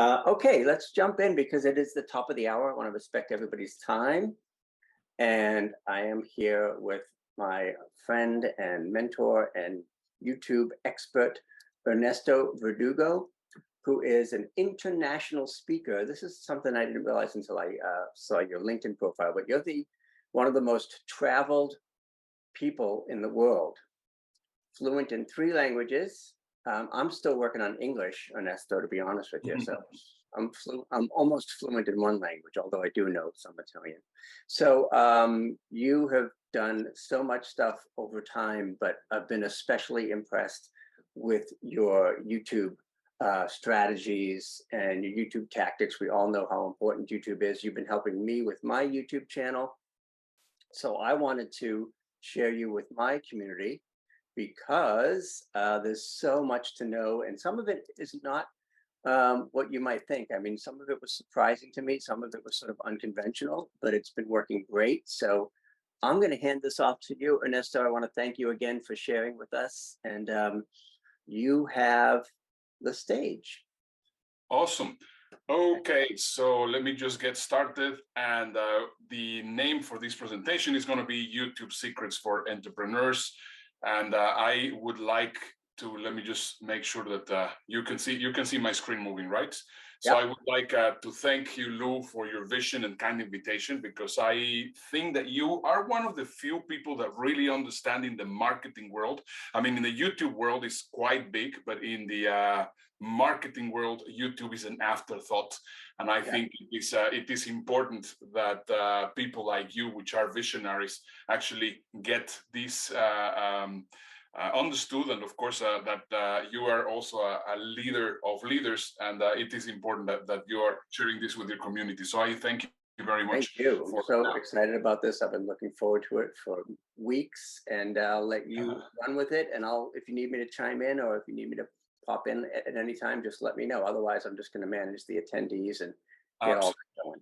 Okay, let's jump in because it is the top of the hour. I want to respect everybody's time. And I am here with my friend and mentor and YouTube expert, Ernesto Verdugo, who is an international speaker. This is something I didn't realize until I saw your LinkedIn profile, but you're one of the most traveled people in the world, fluent in 3 languages. I'm still working on English, Ernesto, to be honest with you. So I'm almost fluent in 1 language, although I do know some Italian. So you have done so much stuff over time, but I've been especially impressed with your YouTube strategies and your YouTube tactics. We all know how important YouTube is. You've been helping me with my YouTube channel. So I wanted to share you with my community because there's so much to know, and some of it is not what you might think. I mean, some of it was surprising to me, some of it was sort of unconventional, but it's been working great. So I'm going to hand this off to you, Ernesto. I want to thank you again for sharing with us, and you have the stage. Awesome. Okay, so let me just get started. And the name for this presentation is going to be YouTube Secrets for Entrepreneurs. And I would like to, let me just make sure that you can see my screen moving, right? So I would like to thank you, Lou, for your vision and kind invitation, because I think that you are one of the few people that really understand in the marketing world. I mean, in the YouTube world is quite big, but in the marketing world, YouTube is an afterthought. And I think it is important that people like you, which are visionaries, actually get this understood, and of course that you are also a leader of leaders, and it is important that you are sharing this with your community. So I thank you very much. Thank you. I'm so excited about this. I've been looking forward to it for weeks, and I'll let you run with it. And if you need me to chime in, or if you need me to pop in at any time, just let me know. Otherwise, I'm just going to manage the attendees and get all that going.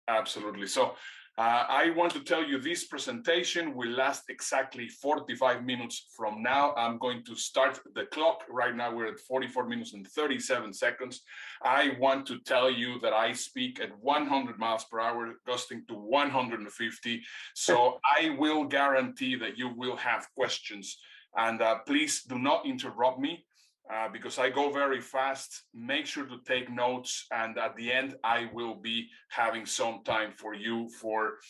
Absolutely. So I want to tell you this presentation will last exactly 45 minutes from now. I'm going to start the clock. Right now we're at 44 minutes and 37 seconds. I want to tell you that I speak at 100 miles per hour, gusting to 150. So I will guarantee that you will have questions. And please do not interrupt me. Because I go very fast. Make sure to take notes, and at the end I will be having some time for you for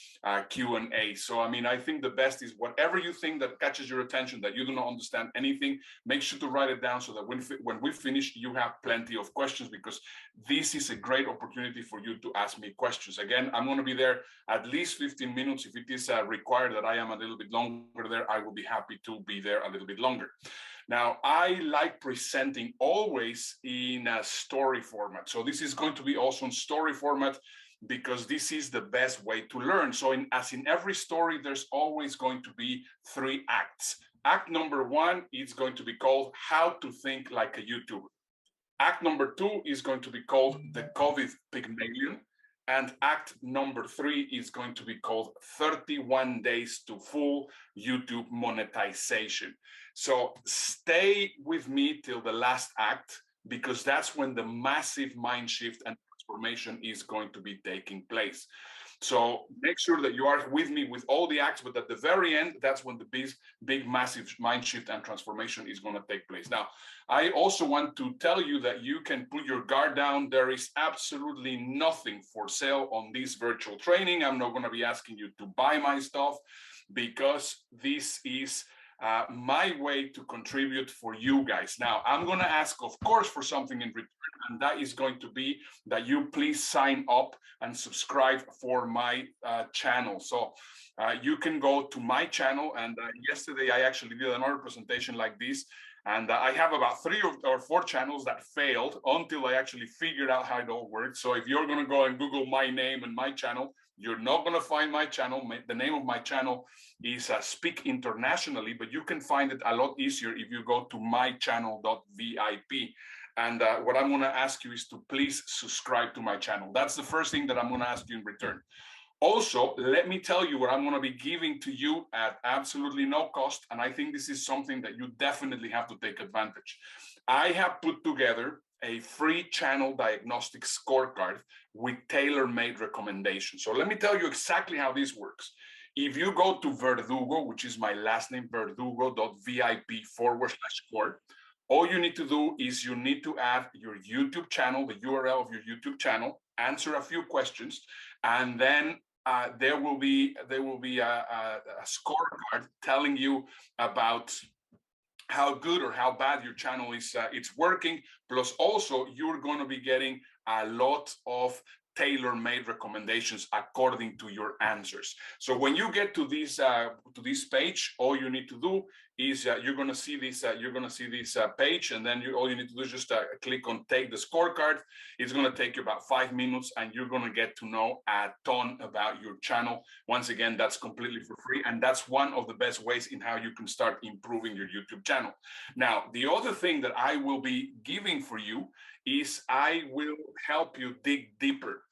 Q&A. So I mean, I think the best is whatever you think that catches your attention, that you do not understand anything, make sure to write it down so that when we finish, you have plenty of questions, because this is a great opportunity for you to ask me questions. Again, I'm going to be there at least 15 minutes. If it is required that I am a little bit longer there, I will be happy to be there a little bit longer. Now, I like presenting always in a story format. So this is going to be also in story format, because this is the best way to learn. So as in every story, there's always going to be 3 acts. Act number 1 is going to be called How to Think Like a YouTuber. Act number 2 is going to be called The COVID Pygmalion. And act number 3 is going to be called 31 Days to Full YouTube Monetization. So stay with me till the last act, because that's when the massive mind shift and transformation is going to be taking place. So make sure that you are with me with all the acts, but at the very end, that's when the big massive mind shift and transformation is going to take place. Now, I also want to tell you that you can put your guard down. There is absolutely nothing for sale on this virtual training. I'm not going to be asking you to buy my stuff, because this is my way to contribute for you guys. Now, I'm going to ask, of course, for something in return, and that is going to be that you please sign up and subscribe for my channel. So you can go to my channel, and yesterday I actually did another presentation like this, and I have about 3 or 4 channels that failed until I actually figured out how it all works. So if you're going to go and Google my name and my channel, you're not going to find my channel. The name of my channel is Speak Internationally, but you can find it a lot easier if you go to mychannel.vip. And what I'm going to ask you is to please subscribe to my channel. That's the first thing that I'm going to ask you in return. Also, let me tell you what I'm going to be giving to you at absolutely no cost. And I think this is something that you definitely have to take advantage. I have put together a free channel diagnostic scorecard with tailor-made recommendations. So let me tell you exactly how this works. If you go to Verdugo, which is my last name, verdugo.vip/score, all you need to do is you need to add your YouTube channel, the URL of your YouTube channel, answer a few questions, and then there will be a scorecard telling you about how good or how bad your channel is it's working. Plus also you're going to be getting a lot of tailor-made recommendations according to your answers. So when you get to this page, all you need to do is you're going to see this page, and then all you need to do is just click on take the scorecard. It's going to take you about 5 minutes, and you're going to get to know a ton about your channel. Once again, that's completely for free, and that's one of the best ways in how you can start improving your YouTube channel. Now, the other thing that I will be giving for you is I will help you dig deeper.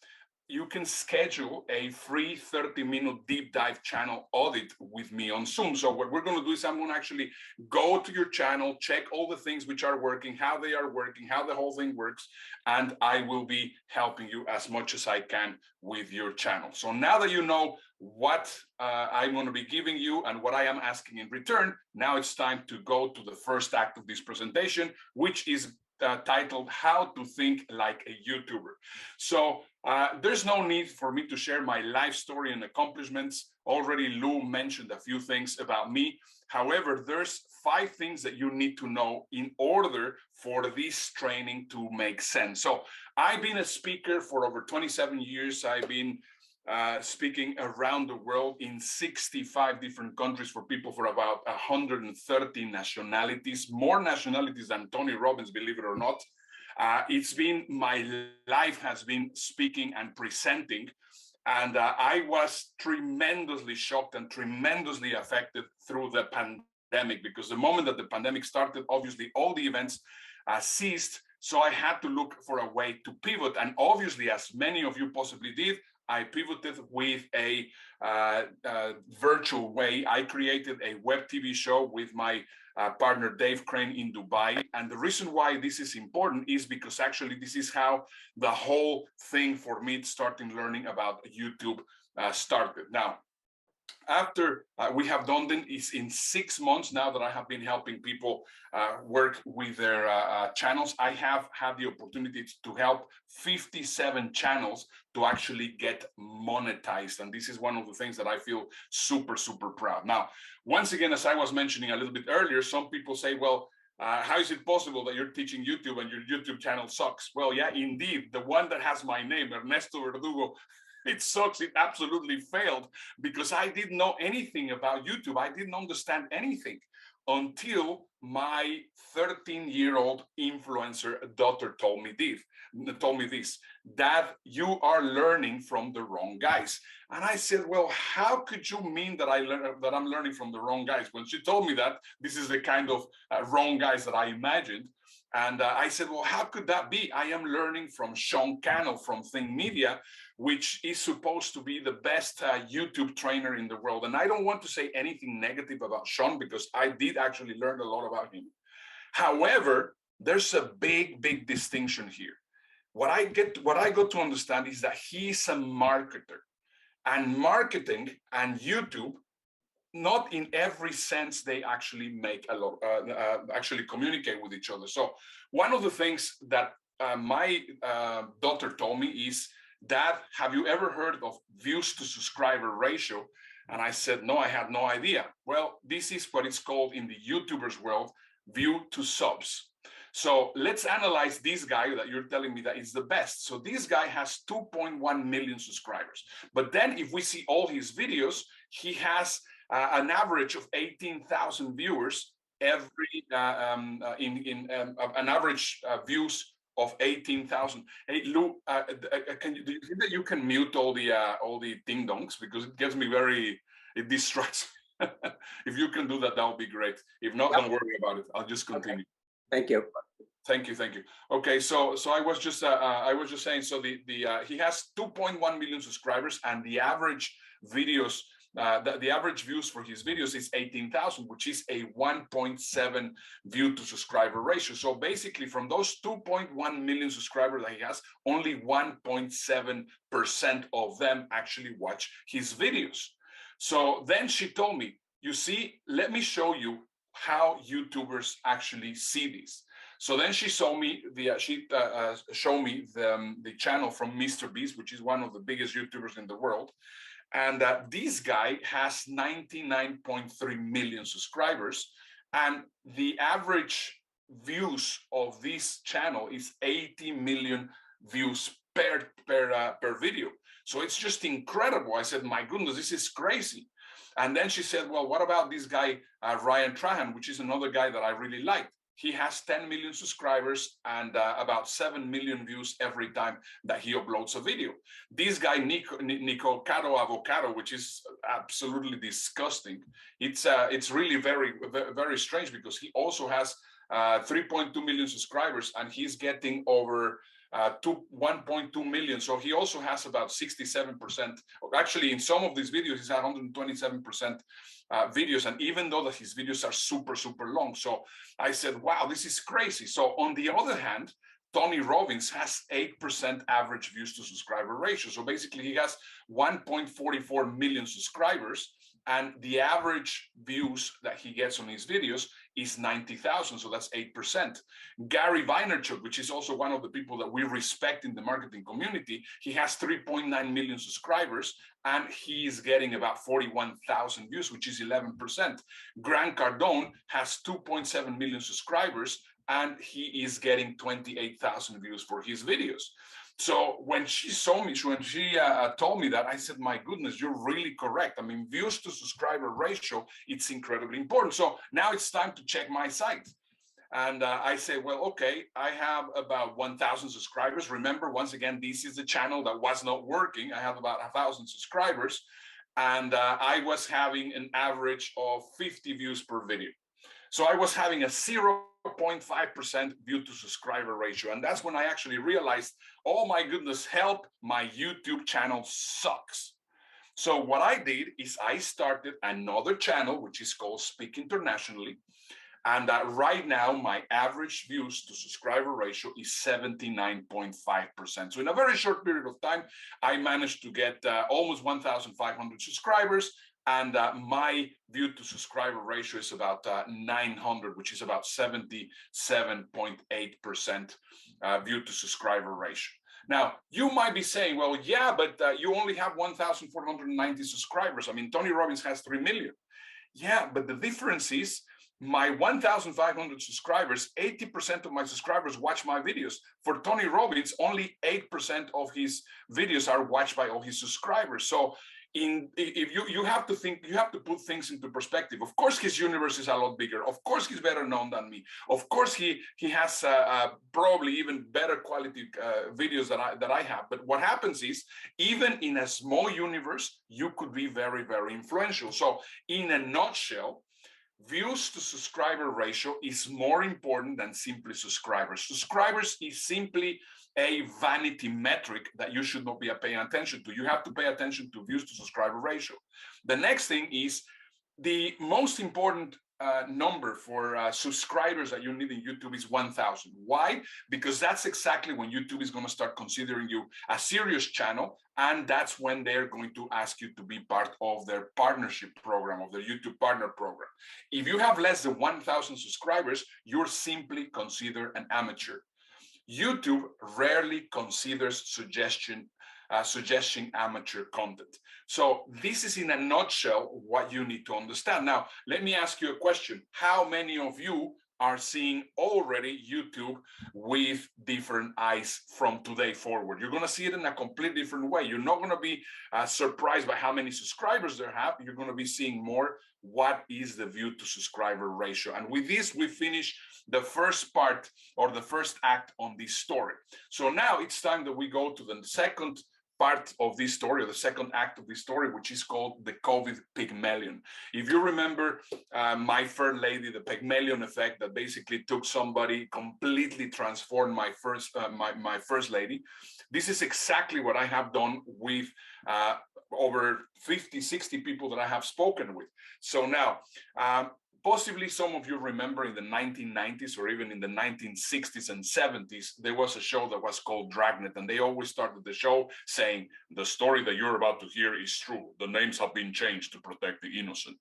You can schedule a free 30-minute deep dive channel audit with me on Zoom. So what we're going to do is I'm going to actually go to your channel, check all the things which are working, how they are working, how the whole thing works, and I will be helping you as much as I can with your channel. So now that you know what I'm going to be giving you and what I am asking in return, now it's time to go to the first act of this presentation, which is titled How to Think Like a YouTuber. So there's no need for me to share my life story and accomplishments. Already Lou mentioned a few things about me. However, there's 5 things that you need to know in order for this training to make sense. So I've been a speaker for over 27 years. I've been speaking around the world in 65 different countries for people for about 130 nationalities, more nationalities than Tony Robbins, believe it or not. It's been, my life has been speaking and presenting. And I was tremendously shocked and tremendously affected through the pandemic, because the moment that the pandemic started, obviously all the events ceased. So I had to look for a way to pivot. And obviously, as many of you possibly did, I pivoted with a virtual way. I created a web TV show with my partner Dave Crane in Dubai. And the reason why this is important is because actually this is how the whole thing for me starting learning about YouTube started. Now, after we have done this in 6 months now that I have been helping people work with their channels, I have had the opportunity to help 57 channels to actually get monetized. And this is one of the things that I feel super, super proud. Now, once again, as I was mentioning a little bit earlier, some people say, well, how is it possible that you're teaching YouTube and your YouTube channel sucks? Well, yeah, indeed, the one that has my name, Ernesto Verdugo, it sucks. It absolutely failed because I didn't know anything about YouTube. I didn't understand anything until my 13-year-old influencer daughter told me this, Dad, you are learning from the wrong guys. And I said, well, how could you mean that I'm learning from the wrong guys? When she told me that, this is the kind of wrong guys that I imagined. And I said, well, how could that be? I am learning from Sean Cannell from Think Media, which is supposed to be the best YouTube trainer in the world. And I don't want to say anything negative about Sean because I did actually learn a lot about him. However, there's a big, big distinction here. What I got to understand is that he's a marketer, and marketing and YouTube, not in every sense they actually make a lot, actually communicate with each other. So one of the things that my daughter told me is, Dad, have you ever heard of views to subscriber ratio? And I said, no, I had no idea. Well, this is what it's called in the YouTubers world, view to subs. So let's analyze this guy that you're telling me that is the best. So this guy has 2.1 million subscribers. But then if we see all his videos, he has an average of 18,000 viewers every an average views of 18,000. Hey Lou, do you think that you can mute all the ding dongs, because it gets me it distracts me. If you can do that, that would be great. If not, don't worry about it. I'll just continue. Okay. Thank you. Thank you. Okay, so I was just saying. So he has 2.1 million subscribers, and the average videos the average views for his videos is 18,000, which is a 1.7 view to subscriber ratio. So basically from those 2.1 million subscribers that he has, only 1.7% of them actually watch his videos. So then she told me, you see, let me show you how YouTubers actually see this. So then she showed me the channel from Mr. Beast, which is one of the biggest YouTubers in the world. And this guy has 99.3 million subscribers. And the average views of this channel is 80 million views per video. So it's just incredible. I said, my goodness, this is crazy. And then she said, well, what about this guy, Ryan Trahan, which is another guy that I really liked. He has 10 million subscribers and about 7 million views every time that he uploads a video. This guy, Nico Caro Avocado, which is absolutely disgusting. It's really very, very strange because he also has 3.2 million subscribers and he's getting over 1.2 million. So he also has about 67%. Actually, in some of these videos, he's at 127% videos. And even though that his videos are super, super long. So I said, wow, this is crazy. So on the other hand, Tony Robbins has 8% average views to subscriber ratio. So basically he has 1.44 million subscribers and the average views that he gets on his videos is 90,000. So that's 8%. Gary Vaynerchuk, which is also one of the people that we respect in the marketing community, he has 3.9 million subscribers and he's getting about 41,000 views, which is 11%. Grant Cardone has 2.7 million subscribers and he is getting 28,000 views for his videos. So when she saw me, when she told me that, I said, my goodness, you're really correct. I mean, views to subscriber ratio, it's incredibly important. So now it's time to check my site. And I say, well, okay, I have about 1,000 subscribers. Remember, once again, this is the channel that was not working. I have about 1,000 subscribers. And I was having an average of 50 views per video. So I was having a 0.5% view to subscriber ratio. And that's when I actually realized, oh my goodness, help, my YouTube channel sucks. So what I did is I started another channel, which is called Speak Internationally. And right now, my average views to subscriber ratio is 79.5%. So in a very short period of time, I managed to get almost 1,500 subscribers. And my view to subscriber ratio is about 900, which is about 77.8% view to subscriber ratio. Now, you might be saying, well, yeah, but you only have 1,490 subscribers. I mean, Tony Robbins has 3 million. Yeah, but the difference is my 1,500 subscribers, 80% of my subscribers watch my videos. For Tony Robbins, only 8% of his videos are watched by all his subscribers. So if you have to think, you have to put things into perspective. Of course, his universe is a lot bigger. Of course, he's better known than me. Of course, he has probably even better quality videos that I have. But what happens is, even in a small universe, you could be very, very influential. So in a nutshell, views to subscriber ratio is more important than simply subscribers. Subscribers is simply a vanity metric that you should not be paying attention to. You have to pay attention to views to subscriber ratio. The next thing is the most important number for subscribers that you need in YouTube is 1,000. Why? Because that's exactly when YouTube is going to start considering you a serious channel, and that's when they're going to ask you to be part of their partnership program, of their YouTube partner program. If you have less than 1,000 subscribers, you're simply considered an amateur. YouTube rarely considers suggesting amateur content. So this is in a nutshell what you need to understand. Now, let me ask you a question. How many of you are seeing already YouTube with different eyes from today forward? You're going to see it in a completely different way. You're not going to be surprised by how many subscribers they have. You're going to be seeing more what is the view to subscriber ratio. And with this, we finish the first part or the first act on this story. So now it's time that we go to the second part of this story, or the second act of this story, which is called the COVID Pygmalion. If you remember My Fair Lady, the Pygmalion effect that basically took somebody, completely transformed my first lady. This is exactly what I have done with over 50, 60 people that I have spoken with. So now, possibly some of you remember in the 1990s or even in the 1960s and 70s, there was a show that was called Dragnet, and they always started the show saying, the story that you're about to hear is true. The names have been changed to protect the innocent.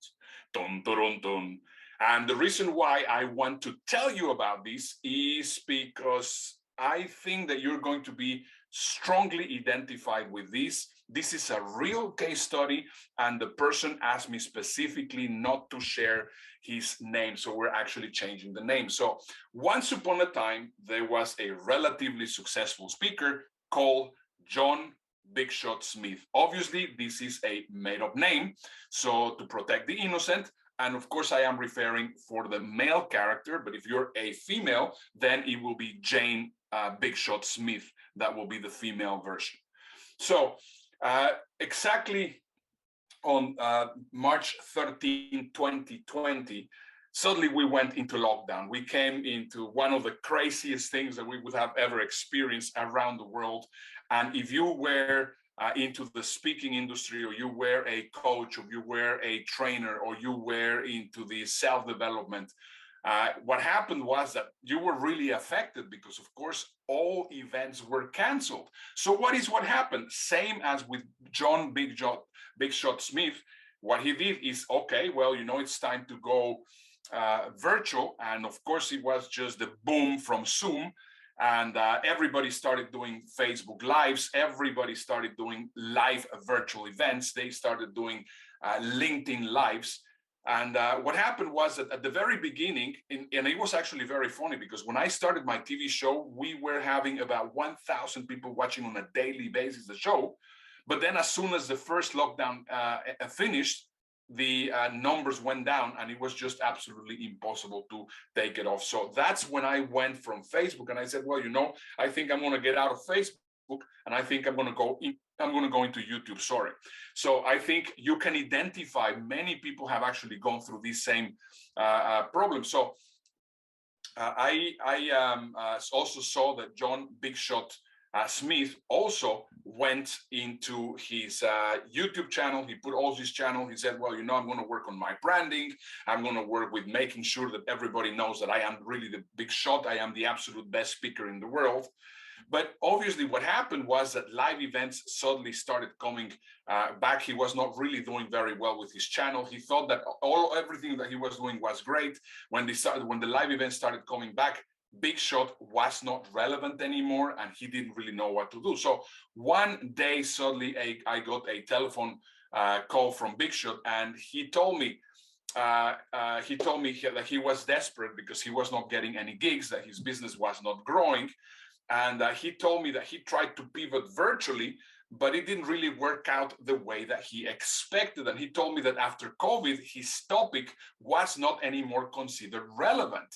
Dun, dun, dun, dun. And the reason why I want to tell you about this is because I think that you're going to be strongly identified with this. This is a real case study, and the person asked me specifically not to share his name, so we're actually changing the name. So once upon a time, there was a relatively successful speaker called John Big Shot Smith. Obviously, this is a made-up name, so to protect the innocent. And of course, I am referring for the male character, but if you're a female, then it will be Jane Big Shot Smith. That will be the female version. So exactly on March 13, 2020, suddenly we went into lockdown. We came into one of the craziest things that we would have ever experienced around the world. And if you were into the speaking industry, or you were a coach, or you were a trainer, or you were into the self-development, what happened was that you were really affected because, of course, all events were canceled. So what happened? Same as with John Big Shot Smith, what he did is, okay, well, you know, it's time to go virtual. And of course, it was just the boom from Zoom. And everybody started doing Facebook Lives. Everybody started doing live virtual events. They started doing LinkedIn Lives. And what happened was that at the very beginning, and it was actually very funny, because when I started my TV show, we were having about 1,000 people watching on a daily basis the show. But then as soon as the first lockdown finished, the numbers went down, and it was just absolutely impossible to take it off. So that's when I went from Facebook, and I said, well, you know, I think I'm going to get out of Facebook, and I think I'm going to go into YouTube. Sorry. So I think you can identify many people have actually gone through these same problems. So I also saw that John Big Shot Smith also went into his YouTube channel. He put all his channel. He said, well, you know, I'm going to work on my branding. I'm going to work with making sure that everybody knows that I am really the big shot. I am the absolute best speaker in the world. But obviously what happened was that live events suddenly started coming back. He was not really doing very well with his channel. He thought that everything that he was doing was great. When the live events started coming back, Big Shot was not relevant anymore, and he didn't really know what to do. So one day, suddenly, I got a telephone call from Big Shot, and he told me that he was desperate because he was not getting any gigs, that his business was not growing. And he told me that he tried to pivot virtually, but it didn't really work out the way that he expected. And he told me that after COVID, his topic was not anymore considered relevant.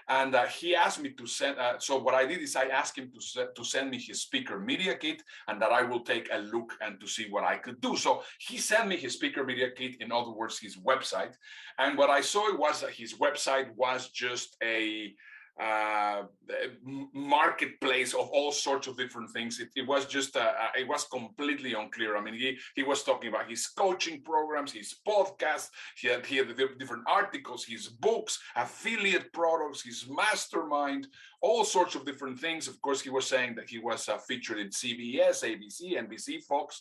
And he asked me to send, so what I did is I asked him to send me his speaker media kit, and that I will take a look and to see what I could do. So he sent me his speaker media kit, in other words, his website. And what I saw was that his website was just a marketplace of all sorts of different things. It was just it was completely unclear. I mean, he was talking about his coaching programs, his podcasts, he had different articles, his books, affiliate products, his mastermind, all sorts of different things. Of course, he was saying that he was featured in CBS, ABC, NBC, Fox.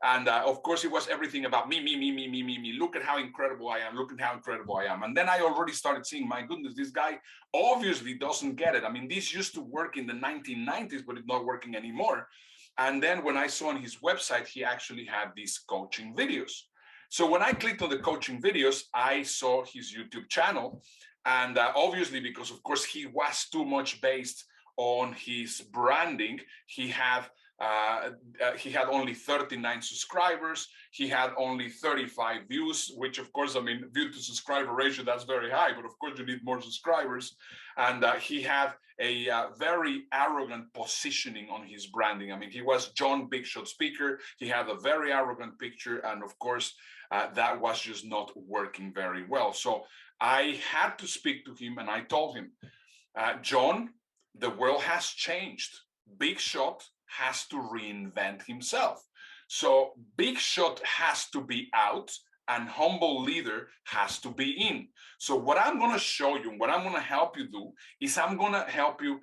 And of course, it was everything about me. Look at how incredible I am. Look at how incredible I am. And then I already started seeing, my goodness, this guy obviously doesn't get it. I mean, this used to work in the 1990s, but it's not working anymore. And then when I saw on his website, he actually had these coaching videos. So when I clicked on the coaching videos, I saw his YouTube channel. And obviously, because of course, he was too much based on his branding, he had only 39 subscribers. He had only 35 views, which of course, I mean, view to subscriber ratio, that's very high, but of course you need more subscribers. And he had a very arrogant positioning on his branding. I mean, he was John Big Shot speaker. He had a very arrogant picture. And of course, that was just not working very well. So I had to speak to him, and I told him, John, the world has changed. Big Shot has to reinvent himself. So big shot has to be out and humble leader has to be in. So what I'm going to show you, what I'm going to help you do is I'm going to help you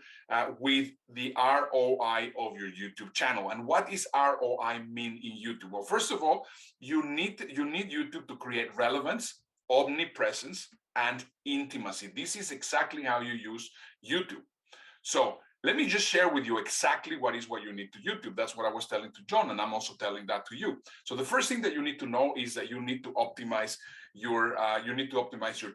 with the ROI of your YouTube channel. And what is ROI mean in YouTube? Well, first of all, you need YouTube to create relevance, omnipresence, and intimacy. This is exactly how you use YouTube. So let me just share with you exactly what you need to YouTube. That's what I was telling to John, and I'm also telling that to you. So the first thing that you need to know is that you need to optimize your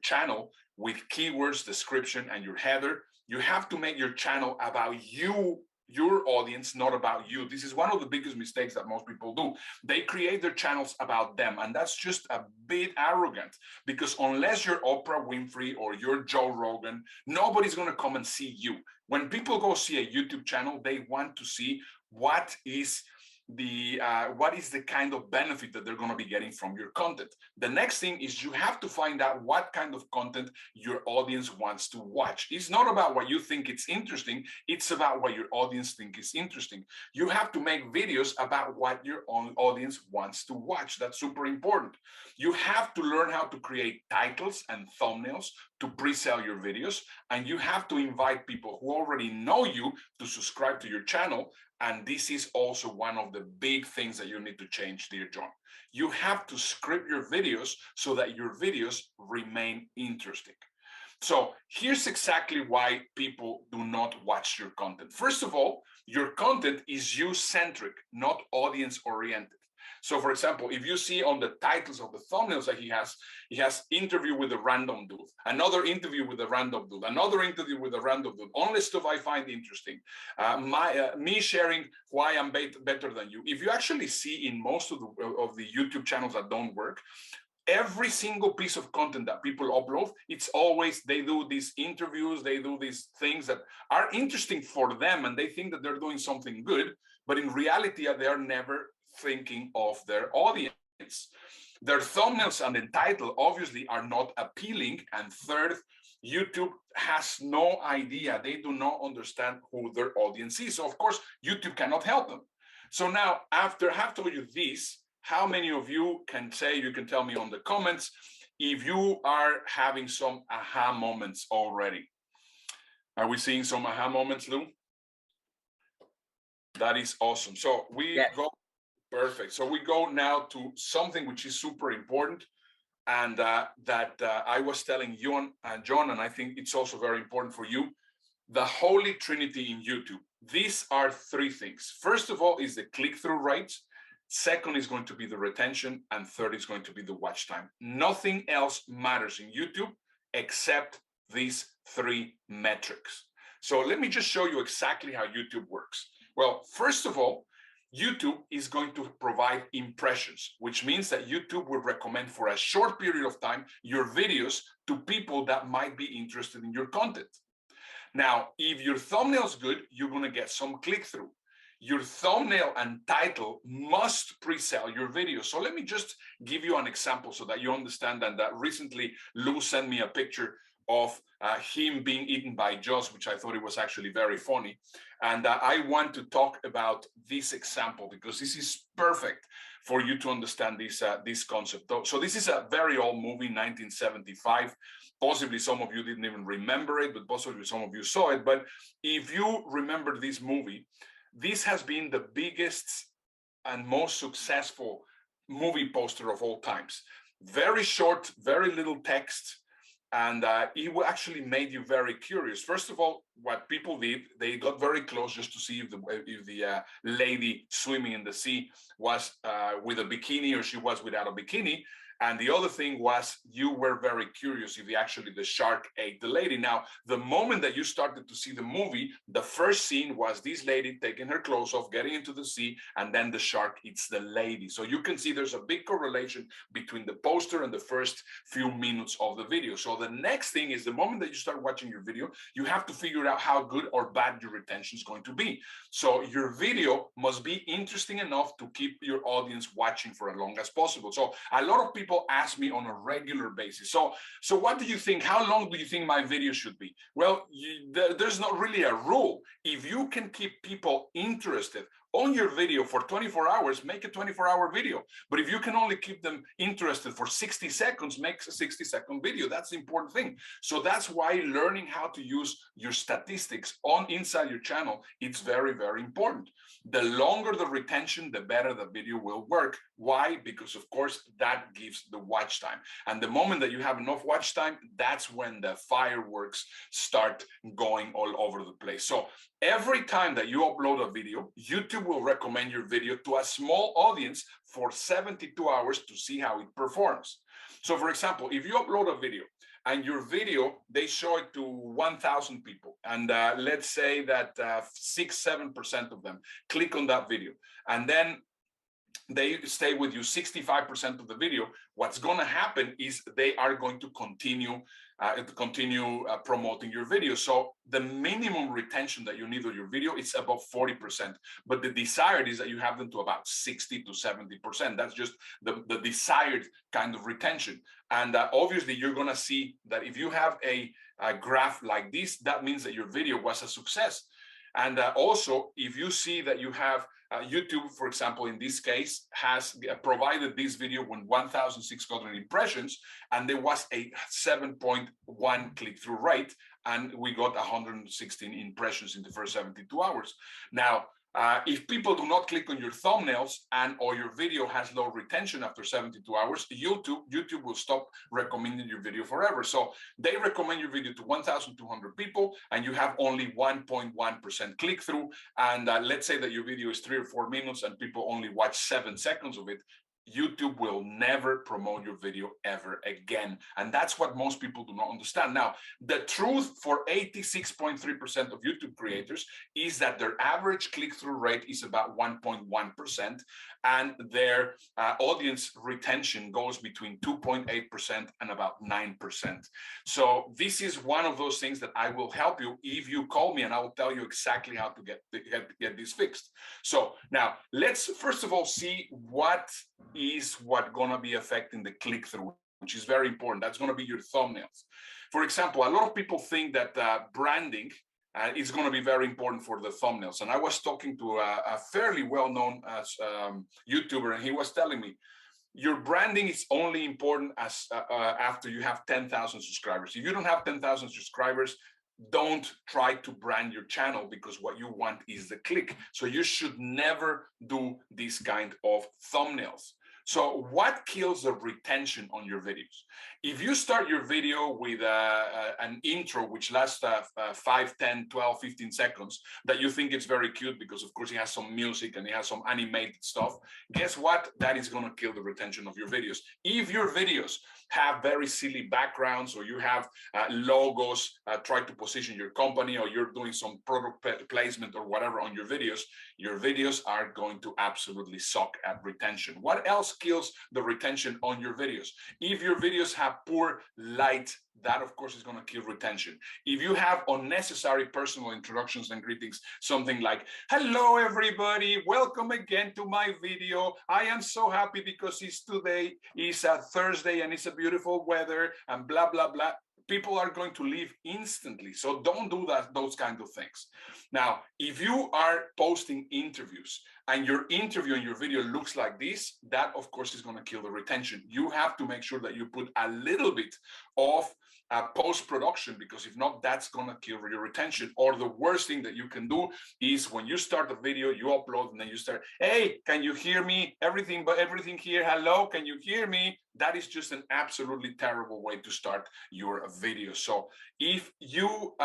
channel with keywords, description, and your header. You have to make your channel about you, your audience, not about you. This is one of the biggest mistakes that most people do. They create their channels about them, and that's just a bit arrogant, because unless you're Oprah Winfrey or you're Joe Rogan, nobody's going to come and see you. When people go see a YouTube channel, they want to see what is the kind of benefit that they're going to be getting from your content. The next thing is you have to find out what kind of content your audience wants to watch. It's not about what you think it's interesting, it's about what your audience think is interesting. You have to make videos about what your own audience wants to watch. That's super important. You have to learn how to create titles and thumbnails to pre-sell your videos, and you have to invite people who already know you to subscribe to your channel. And this is also one of the big things that you need to change, dear John. You have to script your videos so that your videos remain interesting. So here's exactly why people do not watch your content. First of all, your content is you-centric, not audience-oriented. So for example, if you see on the titles of the thumbnails that he has interview with a random dude, another interview with a random dude, another interview with a random dude, only stuff I find interesting, me sharing why I'm better than you. If you actually see in most of the YouTube channels that don't work, every single piece of content that people upload, it's always, they do these interviews, they do these things that are interesting for them, and they think that they're doing something good, but in reality, they are never thinking of their audience. Their thumbnails and the title obviously are not appealing. And third, YouTube has no idea. They do not understand who their audience is. So of course, YouTube cannot help them. So now, after I have told you this, how many of you can say, you can tell me on the comments, if you are having some aha moments already? Are we seeing some aha moments, Lou? That is awesome. So we go. Perfect. So we go now to something which is super important, and that I was telling you, John, and I think it's also very important for you, the Holy Trinity in YouTube. These are three things. First of all is the click-through rate. Second is going to be the retention, and third is going to be the watch time. Nothing else matters in YouTube except these three metrics. So let me just show you exactly how YouTube works. Well, first of all, YouTube is going to provide impressions, which means that YouTube will recommend for a short period of time your videos to people that might be interested in your content. Now, if your thumbnail is good, you're going to get some click-through. Your thumbnail and title must pre-sell your video. So let me just give you an example so that you understand that recently Lou sent me a picture of him being eaten by Joss, which I thought it was actually very funny. And I want to talk about this example because this is perfect for you to understand this concept. So this is a very old movie, 1975. Possibly some of you didn't even remember it, but possibly some of you saw it. But if you remember this movie, this has been the biggest and most successful movie poster of all times. Very short, very little text, and it actually made you very curious. First of all, what people did, they got very close just to see if the lady swimming in the sea was with a bikini or she was without a bikini. And the other thing was you were very curious if the shark ate the lady. Now, the moment that you started to see the movie, the first scene was this lady taking her clothes off, getting into the sea, and then the shark eats the lady. So you can see there's a big correlation between the poster and the first few minutes of the video. So the next thing is the moment that you start watching your video, you have to figure out how good or bad your retention is going to be. So your video must be interesting enough to keep your audience watching for as long as possible. So a lot of people ask me on a regular basis, so what do you think? How long do you think my video should be? Well, there's not really a rule. If you can keep people interested on your video for 24 hours, make a 24-hour video. But if you can only keep them interested for 60 seconds, make a 60-second video. That's the important thing. So that's why learning how to use your statistics inside your channel, it's very, very important. The longer the retention, the better the video will work. Why? Because of course, that gives the watch time. And the moment that you have enough watch time, that's when the fireworks start going all over the place. So every time that you upload a video, YouTube will recommend your video to a small audience for 72 hours to see how it performs. So for example, if you upload a video and your video, they show it to 1,000 people, and let's say that 6-7% of them click on that video, and then they stay with you 65% of the video, what's going to happen is they are going to continue promoting your video. So the minimum retention that you need on your video is about 40%, but the desired is that you have them to about 60 to 70%. That's just the desired kind of retention. And obviously you're going to see that if you have a graph like this, that means that your video was a success. And also, if you see that you have YouTube, for example, in this case, has provided this video with 1,600 impressions, and there was a 7.1 click-through rate, and we got 116 impressions in the first 72 hours. Now, if people do not click on your thumbnails or your video has low retention after 72 hours, YouTube will stop recommending your video forever. So they recommend your video to 1,200 people and you have only 1.1% click-through. And let's say that your video is 3 or 4 minutes and people only watch 7 seconds of it. YouTube will never promote your video ever again. And that's what most people do not understand. Now, the truth for 86.3% of YouTube creators is that their average click-through rate is about 1.1%, and their audience retention goes between 2.8% and about 9%. So this is one of those things that I will help you if you call me, and I will tell you exactly how to get this fixed. So now let's first of all see what gonna be affecting the click-through, which is very important. That's gonna be your thumbnails. For example, a lot of people think that branding is gonna be very important for the thumbnails. And I was talking to a fairly well-known YouTuber, and he was telling me, your branding is only important as after you have 10,000 subscribers. If you don't have 10,000 subscribers, don't try to brand your channel, because what you want is the click. So you should never do this kind of thumbnails. So what kills the retention on your videos? If you start your video with an intro which lasts 5, 10, 12, 15 seconds, that you think it's very cute because of course it has some music and it has some animated stuff, guess what? That is gonna kill the retention of your videos. If your videos have very silly backgrounds, or you have logos, try to position your company, or you're doing some product placement or whatever on your videos are going to absolutely suck at retention. What else kills the retention on your videos? If your videos have poor light, that of course is going to kill retention. If you have unnecessary personal introductions and greetings, something like, hello everybody, welcome again to my video. I am so happy because today is a Thursday and it's a beautiful weather and blah, blah, blah. People are going to leave instantly. So don't do those kinds of things. Now, if you are posting interviews and your interview and your video looks like this, that of course is going to kill the retention. You have to make sure that you put a little bit of post-production, because if not, that's going to kill your retention. Or the worst thing that you can do is when you start a video, you upload and then you start, hey, can you hear me? Everything here, hello, can you hear me? That is just an absolutely terrible way to start your video. So if you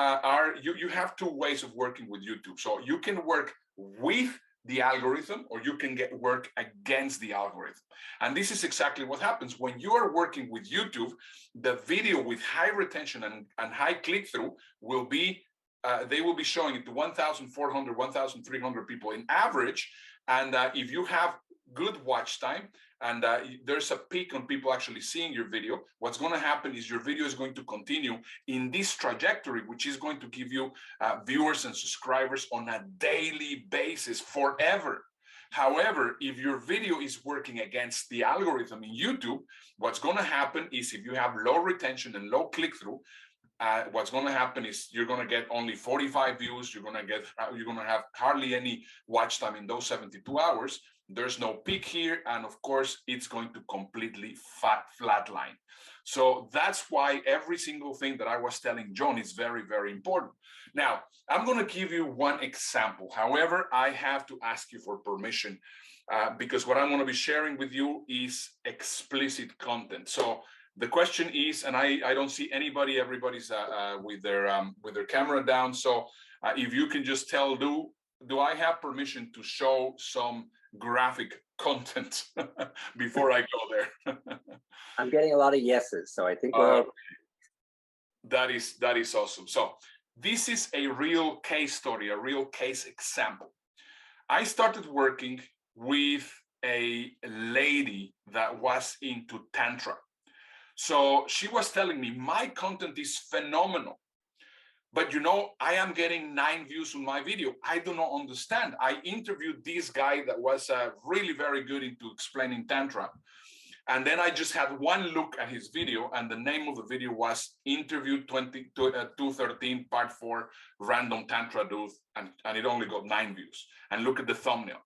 you have two ways of working with YouTube. So you can work with the algorithm, or you can work against the algorithm. And this is exactly what happens when you are working with YouTube. The video with high retention and high click-through will be they will be showing it to 1,400, 1,300 people in average. And if you have good watch time and there's a peak on people actually seeing your video, what's going to happen is your video is going to continue in this trajectory, which is going to give you viewers and subscribers on a daily basis forever. However, if your video is working against the algorithm in YouTube, what's going to happen is if you have low retention and low click-through, what's going to happen is you're going to get only 45 views. You're going to have hardly any watch time in those 72 hours. There's no peak here, and of course, it's going to completely flatline. So that's why every single thing that I was telling John is very, very important. Now, I'm going to give you one example. However, I have to ask you for permission because what I'm going to be sharing with you is explicit content. So the question is, and I don't see anybody, everybody's with their camera down. So if you can just tell, do I have permission to show some graphic content before I go there? I'm getting a lot of yeses, so I think we're that is awesome. So this is a real case story, a real case example. I started working with a lady that was into Tantra. So she was telling me, my content is phenomenal, but I am getting 9 views on my video. I do not understand. I interviewed this guy that was really very good into explaining Tantra. And then I just had one look at his video, and the name of the video was Interview 213 Part 4 Random Tantra Dude, and it only got 9 views. And look at the thumbnail.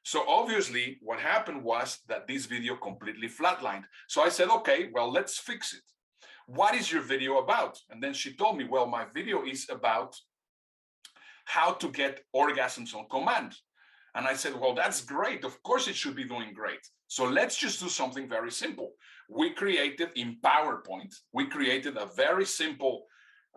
So obviously what happened was that this video completely flatlined. So I said, okay, well, let's fix it. What is your video about? And then she told me, well, my video is about how to get orgasms on command. And I said, well, that's great. Of course it should be doing great. So let's just do something very simple. We created in PowerPoint, we created a very simple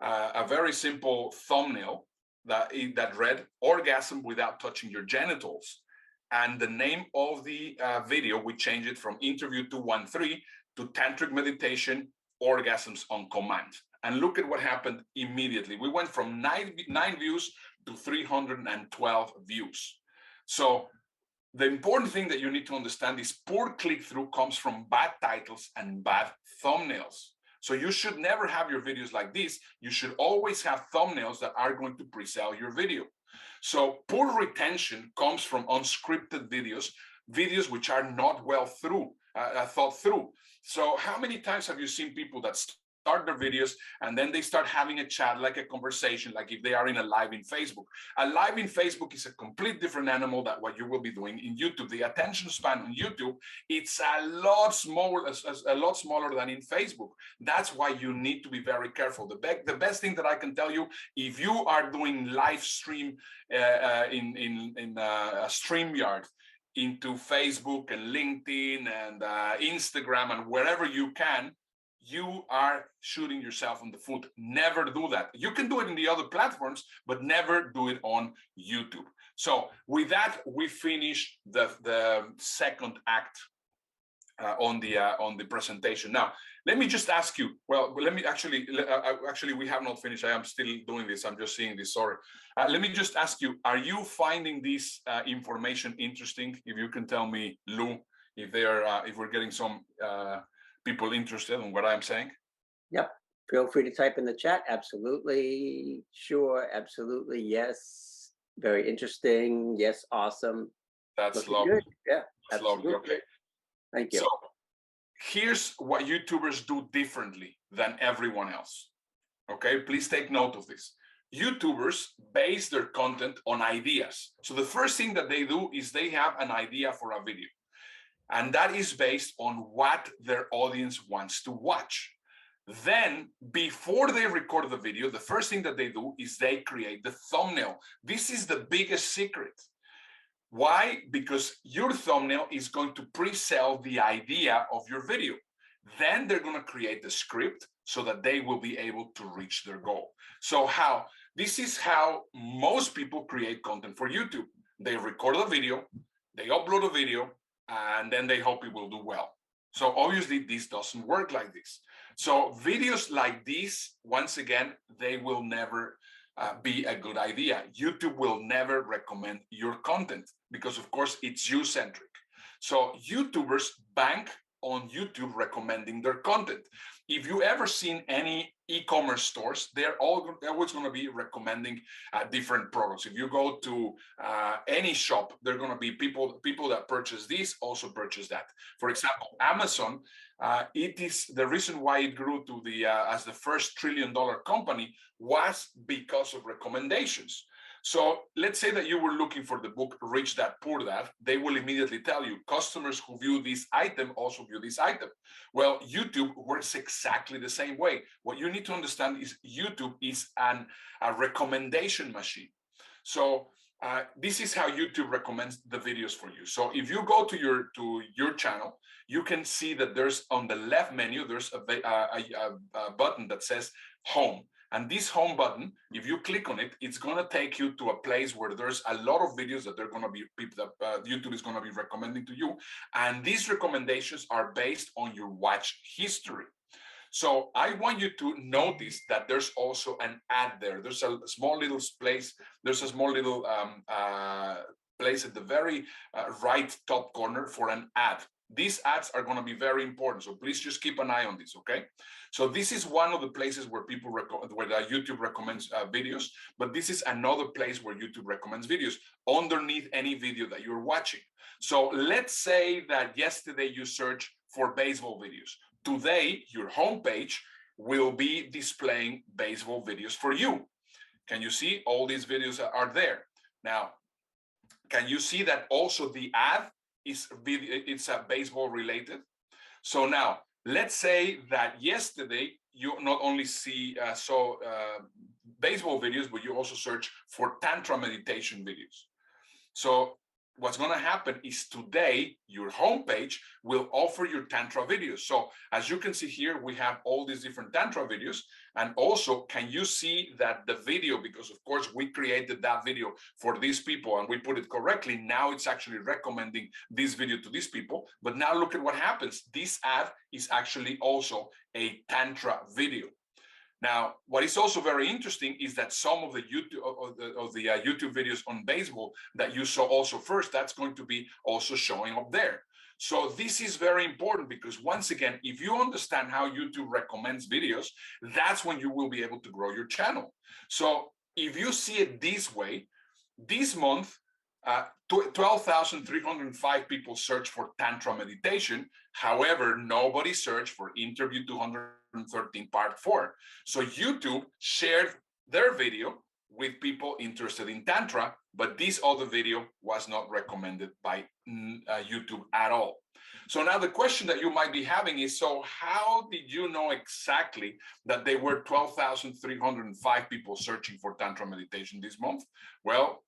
thumbnail that read orgasm without touching your genitals. And the name of the video, we changed it from Interview 213 to Tantric Meditation Orgasms on Command. And look at what happened immediately. We went from 9 views to 312 views. So the important thing that you need to understand is poor click-through comes from bad titles and bad thumbnails. So you should never have your videos like this. You should always have thumbnails that are going to pre-sell your video. So poor retention comes from unscripted videos which are not well thought through. So how many times have you seen people that start their videos and then they start having a chat, like a conversation, like if they are in a live in Facebook? A live in Facebook is a complete different animal than what you will be doing in YouTube. The attention span on YouTube, it's a lot smaller than in Facebook. That's why you need to be very careful. The best thing that I can tell you, if you are doing live stream in StreamYard into Facebook and LinkedIn and Instagram and wherever you can, you are shooting yourself in the foot. Never do that. You can do it in the other platforms, but never do it on YouTube. So with that, we finish the second act on the presentation. Now, let me just ask you, well, let me actually, we have not finished. I am still doing this. I'm just seeing this, sorry. Let me just ask you, are you finding this information interesting? If you can tell me, Lou, if we're getting some people interested in what I'm saying? Yep. Feel free to type in the chat. Absolutely. Sure. Absolutely. Yes. Very interesting. Yes. Awesome. That's Looking lovely. good. Yeah. That's absolutely. lovely. Okay. Thank you. So here's what YouTubers do differently than everyone else. Okay. Please take note of this. YouTubers base their content on ideas. So the first thing that they do is they have an idea for a video. And that is based on what their audience wants to watch. Then, before they record the video, the first thing that they do is they create the thumbnail. This is the biggest secret. Why? Because your thumbnail is going to pre-sell the idea of your video. Then they're going to create the script so that they will be able to reach their goal. So this is how most people create content for YouTube. They record a video, they upload a video, and then they hope it will do well. So obviously this doesn't work like this. So videos like this, once again, they will never be a good idea. YouTube will never recommend your content because of course it's you-centric. So YouTubers bank on YouTube recommending their content. If you ever seen any e-commerce stores, they're always going to be recommending different products. If you go to any shop, they're going to be people that purchase this also purchase that. For example, Amazon, it is the reason why it grew to the as the first $1 trillion company was because of recommendations. So let's say that you were looking for the book Rich Dad Poor Dad. They will immediately tell you customers who view this item also view this item. Well, YouTube works exactly the same way. What you need to understand is YouTube is a recommendation machine. So this is how YouTube recommends the videos for you. So if you go to your channel, you can see that there's on the left menu, there's a button that says Home. And this home button, if you click on it, it's going to take you to a place where there's a lot of videos that they're going to be YouTube is going to be recommending to you. And these recommendations are based on your watch history. So I want you to notice that there's also an ad there. There's a small little place. There's a small little place at the very right top corner for an ad. These ads are going to be very important. So please just keep an eye on this, okay? So this is one of the places where YouTube recommends videos, but this is another place where YouTube recommends videos underneath any video that you're watching. So let's say that yesterday you searched for baseball videos. Today, your homepage will be displaying baseball videos for you. Can you see all these videos are there? Now, can you see that also the ad it's baseball related? So now, let's say that yesterday you not only saw baseball videos, but you also search for Tantra meditation videos. So what's going to happen is today, your homepage will offer your Tantra videos. So as you can see here, we have all these different Tantra videos. And also, can you see that the video, because of course we created that video for these people and we put it correctly, now it's actually recommending this video to these people. But now look at what happens. This ad is actually also a Tantra video. Now, what is also very interesting is that some of the YouTube videos on baseball that you saw also first, that's going to be also showing up there. So this is very important because once again, if you understand how YouTube recommends videos, that's when you will be able to grow your channel. So if you see it this way, this month, 12,305 people searched for Tantra meditation. However, nobody searched for interview 213 part 4. So YouTube shared their video with people interested in Tantra, but this other video was not recommended by YouTube at all. So now the question that you might be having is, so how did you know exactly that there were 12,305 people searching for Tantra meditation this month? Well,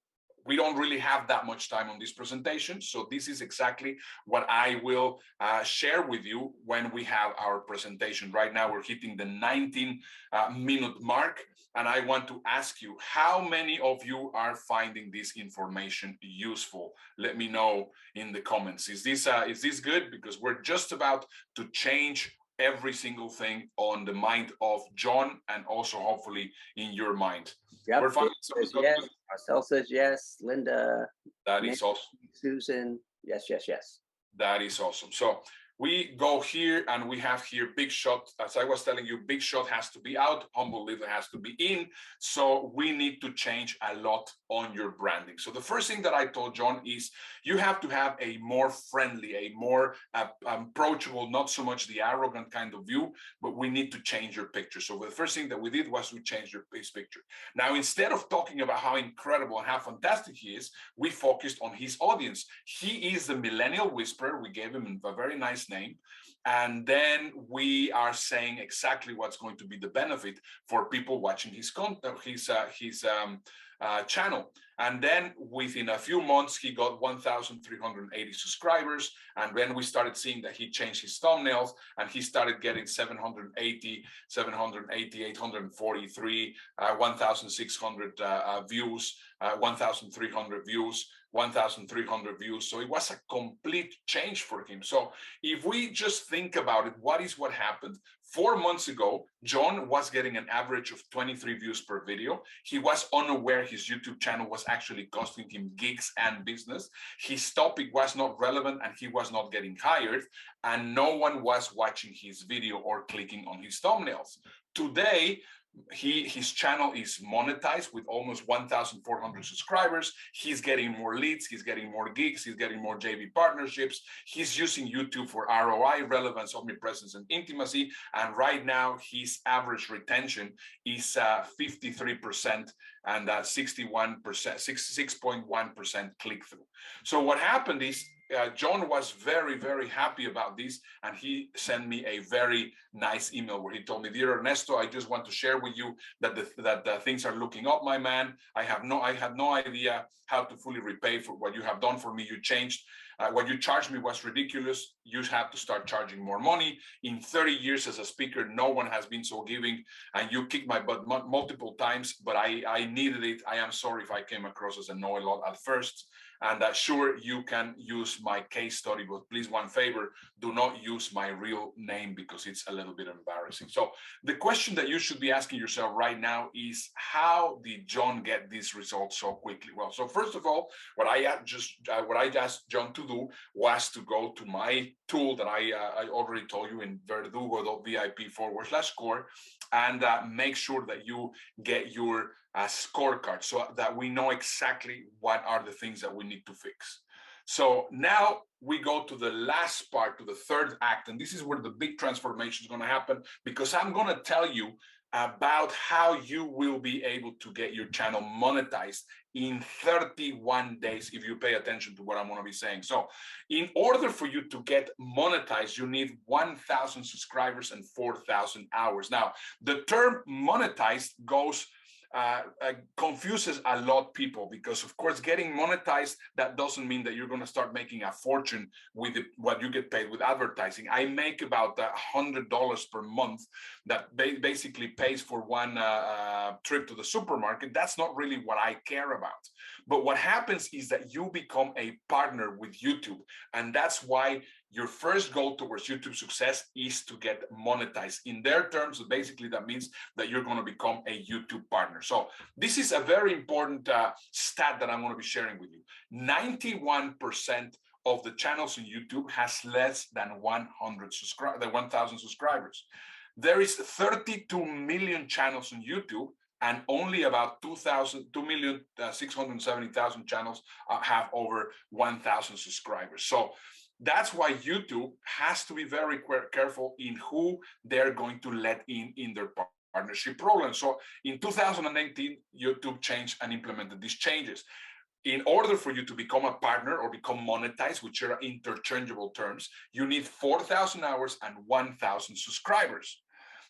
we don't really have that much time on this presentation. So this is exactly what I will share with you when we have our presentation. Right now, we're hitting the 19-minute mark. And I want to ask you, how many of you are finding this information useful? Let me know in the comments. Is this good? Because we're just about to change every single thing on the mind of John and also hopefully in your mind. Yep. We're finding some yes. Marcel says yes. Linda. That is awesome. Susan. Yes, yes, yes. That is awesome. So we go here and we have here Big Shot. As I was telling you, Big Shot has to be out, Humble Little has to be in. So we need to change a lot on your branding. So the first thing that I told John is you have to have a more friendly, a more approachable, not so much the arrogant kind of view, but we need to change your picture. So the first thing that we did was we changed his picture. Now, instead of talking about how incredible and how fantastic he is, we focused on his audience. He is the Millennial Whisperer. We gave him a very nice name. And then we are saying exactly what's going to be the benefit for people watching his content, his channel. And then within a few months, he got 1,380 subscribers. And then we started seeing that he changed his thumbnails and he started getting 780, 843, 1,600 views, 1,300 views. 1,300 views. So it was a complete change for him. So if we just think about it, what happened? 4 months ago, John was getting an average of 23 views per video. He was unaware his YouTube channel was actually costing him gigs and business. His topic was not relevant and he was not getting hired, and no one was watching his video or clicking on his thumbnails. Today, his channel is monetized with almost 1,400 subscribers. He's getting more leads, he's getting more gigs, he's getting more JV partnerships. He's using YouTube for ROI, relevance, omnipresence, and intimacy. And right now, his average retention is 53% and 61%, 6.1% click-through. So what happened is John was very, very happy about this, and he sent me a very nice email where he told me, "Dear Ernesto, I just want to share with you that the things are looking up, my man. I had no idea how to fully repay for what you have done for me. You changed. What you charged me was ridiculous. You have to start charging more money. In 30 years as a speaker, no one has been so giving, and you kicked my butt multiple times, but I needed it. I am sorry if I came across as a know-it-all at first. And sure, you can use my case study, but please, one favor, do not use my real name because it's a little bit embarrassing." So the question that you should be asking yourself right now is, how did John get these results so quickly? Well, so first of all, what I asked John to do was to go to my tool that I already told you in verdugo.vip/core, and make sure that you get your scorecard so that we know exactly what are the things that we need to fix. So now we go to the last part, to the third act, and this is where the big transformation is going to happen, because I'm going to tell you about how you will be able to get your channel monetized in 31 days if you pay attention to what I'm going to be saying. So in order for you to get monetized, you need 1,000 subscribers and 4,000 hours. Now, the term monetized confuses a lot of people, because of course getting monetized, that doesn't mean that you're going to start making a fortune with what you get paid with advertising. I make about $100 per month that basically pays for one trip to the supermarket. That's not really what I care about. But what happens is that you become a partner with YouTube, and that's why your first goal towards YouTube success is to get monetized. In their terms, basically that means that you're going to become a YouTube partner. So this is a very important stat that I'm going to be sharing with you. 91% of the channels on YouTube has less than 1,000 subscribers. There is 32 million channels on YouTube, and only about 2,670,000 channels have over 1,000 subscribers. So that's why YouTube has to be very careful in who they're going to let in their partnership program. So in 2018, YouTube changed and implemented these changes. In order for you to become a partner or become monetized, which are interchangeable terms, you need 4,000 hours and 1,000 subscribers.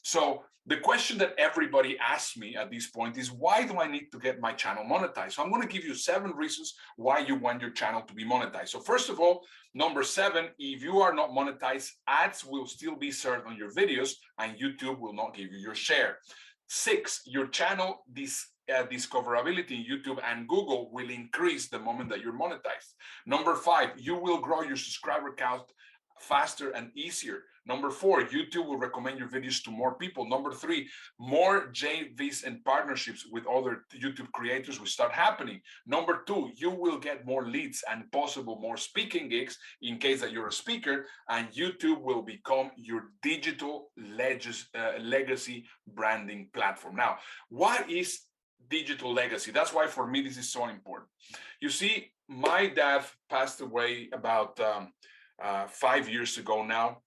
So the question that everybody asks me at this point is, why do I need to get my channel monetized? So I'm going to give you 7 reasons why you want your channel to be monetized. So first of all, number 7, if you are not monetized, ads will still be served on your videos and YouTube will not give you your share. 6, your channel discoverability in YouTube and Google will increase the moment that you're monetized. Number 5, you will grow your subscriber count faster and easier. Number 4, YouTube will recommend your videos to more people. Number 3, more JVs and partnerships with other YouTube creators will start happening. Number 2, you will get more leads and possible more speaking gigs in case that you're a speaker, and YouTube will become your digital legacy branding platform. Now, what is digital legacy? That's why for me this is so important. You see, my dad passed away about 5 years ago now.